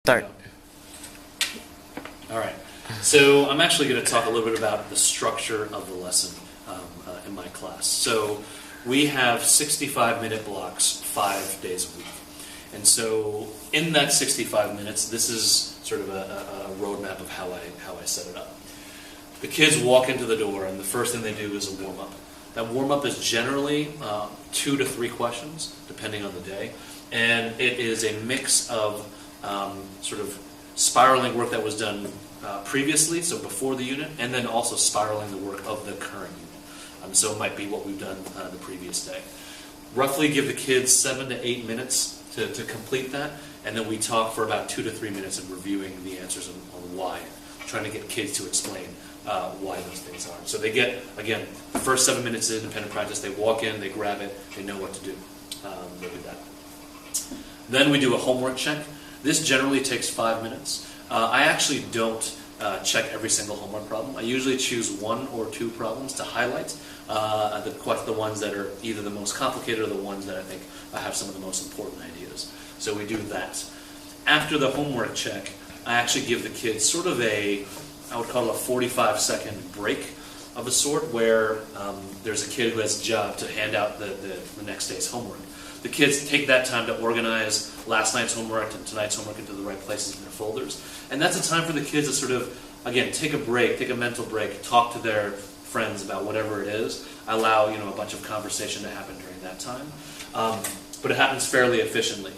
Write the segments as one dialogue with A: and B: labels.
A: Start.
B: All right. So I'm actually going to talk a little bit about the structure of the lesson in my class. So we have 65-minute blocks 5 days a week. And so in that 65 minutes, this is sort of a roadmap of how I set it up. The kids walk into the door, and the first thing they do is a warm-up. That warm-up is generally 2 to 3 questions, depending on the day. And it is a mix of sort of spiraling work that was done previously, so before the unit, and then also spiraling the work of the current unit. So it might be what we've done the previous day. Roughly give the kids 7 to 8 minutes to complete that, and then we talk for about 2 to 3 minutes of reviewing the answers on why, trying to get kids to explain why those things are. So they get, again, the first 7 minutes of independent practice, they walk in, they grab it, they know what to do. They'll do that. Then we do a homework check. This generally takes 5 minutes. I actually don't check every single homework problem. I usually choose 1 or 2 problems to highlight, the ones that are either the most complicated or the ones that I think have some of the most important ideas. So we do that. After the homework check, I actually give the kids sort of I would call it a 45-second break of a sort, where there's a kid who has a job to hand out the next day's homework. The kids take that time to organize last night's homework and tonight's homework into the right places in their folders. And that's a time for the kids to sort of, again, take a break, take a mental break, talk to their friends about whatever it is, allow a bunch of conversation to happen during that time. But it happens fairly efficiently.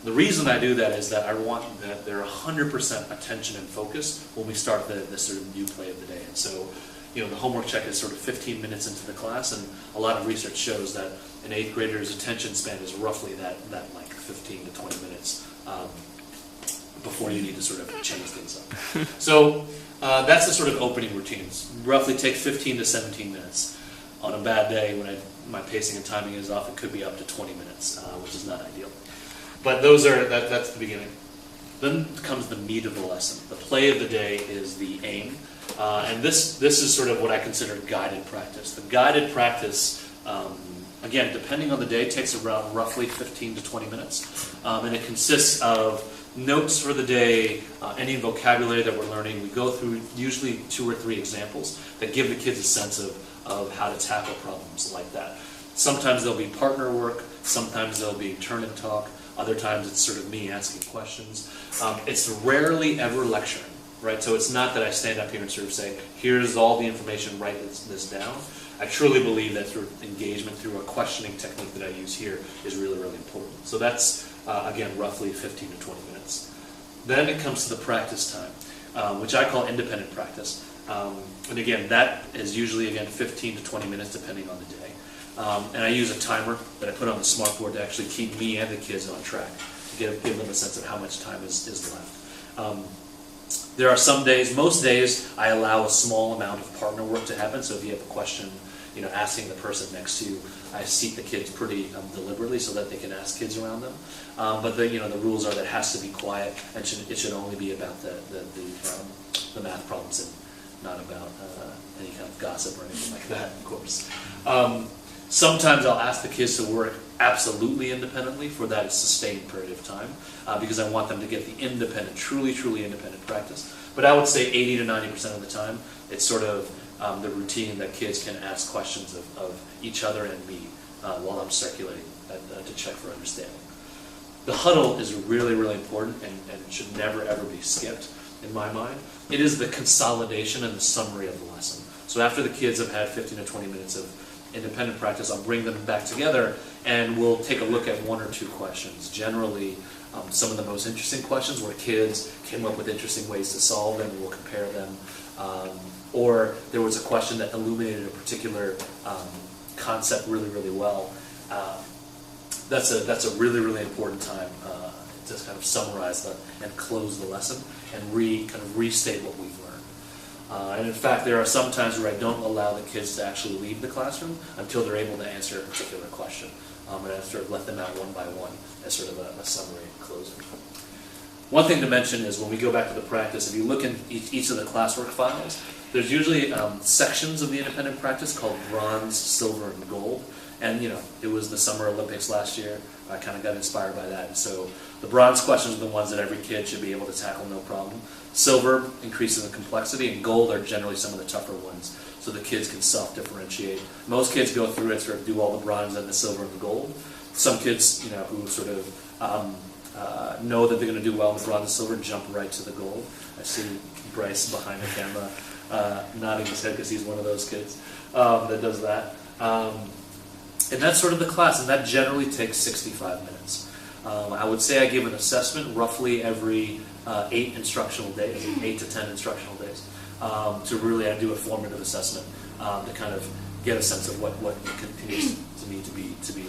B: The reason I do that is that I want that they're 100% attention and focus when we start the sort of new play of the day. And so, the homework check is sort of 15 minutes into the class, and a lot of research shows that an 8th grader's attention span is roughly that like 15 to 20 minutes before you need to sort of change things up. So that's the sort of opening routines. Roughly take 15 to 17 minutes. On a bad day, when my pacing and timing is off, it could be up to 20 minutes, which is not ideal. But that's the beginning. Then comes the meat of the lesson. The play of the day is the aim. And this is sort of what I consider guided practice. The guided practice, again, depending on the day, takes around roughly 15 to 20 minutes. And it consists of notes for the day, any vocabulary that we're learning. We go through usually 2 or 3 examples that give the kids a sense of how to tackle problems like that. Sometimes there'll be partner work, sometimes there'll be turn and talk, other times it's sort of me asking questions. It's rarely ever lecturing. Right, so it's not that I stand up here and sort of say, here's all the information, write this down. I truly believe that through engagement, through a questioning technique that I use here is really, really important. So that's, again, roughly 15 to 20 minutes. Then it comes to the practice time, which I call independent practice. And again, that is usually, again, 15 to 20 minutes depending on the day. And I use a timer that I put on the smartboard to actually keep me and the kids on track, to give them a sense of how much time is left. There are some days, most days, I allow a small amount of partner work to happen. So if you have a question, asking the person next to you, I seat the kids pretty deliberately so that they can ask kids around them. But the rules are that it has to be quiet, and it should only be about the math problems and not about any kind of gossip or anything like that, of course. Sometimes I'll ask the kids to work absolutely independently for that sustained period of time because I want them to get the independent, truly independent practice. But I would say 80 to 90% of the time, it's sort of the routine that kids can ask questions of each other and me while I'm circulating to check for understanding. The huddle is really, really important and should never, ever be skipped in my mind. It is the consolidation and the summary of the lesson. So after the kids have had 15 to 20 minutes of independent practice, I'll bring them back together and we'll take a look at 1 or 2 questions. Generally, some of the most interesting questions where kids came up with interesting ways to solve them, and we'll compare them. Or there was a question that illuminated a particular concept really, really well. That's a really, really important time to kind of summarize and close the lesson and kind of restate what we've learned. And in fact, there are some times where I don't allow the kids to actually leave the classroom until they're able to answer a particular question. And I sort of let them out one by one as sort of a summary and closing. One thing to mention is when we go back to the practice, if you look in each of the classwork files, there's usually sections of the independent practice called bronze, silver, and gold. And it was the Summer Olympics last year. I kind of got inspired by that. And so the bronze questions are the ones that every kid should be able to tackle no problem. Silver increases the complexity, and gold are generally some of the tougher ones, so the kids can self-differentiate. Most kids go through it, sort of do all the bronze and the silver and the gold. Some kids, who sort of know that they're going to do well in the bronze and silver, jump right to the gold. I see Bryce behind the camera nodding his head because he's one of those kids that does that. And that's sort of the class, and that generally takes 65 minutes. I would say I give an assessment roughly every 8 instructional days, 8 to 10 instructional days, to really do a formative assessment to kind of get a sense of what continues to need to be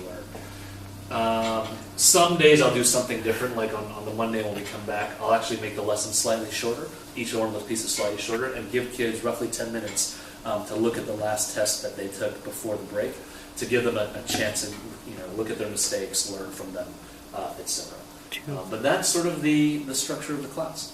B: learned. Some days I'll do something different, like on the Monday when we come back, I'll actually make the lesson slightly shorter, each one of those pieces slightly shorter, and give kids roughly 10 minutes to look at the last test that they took before the break, to give them a chance to look at their mistakes, learn from them, etc. But that's sort of the structure of the class.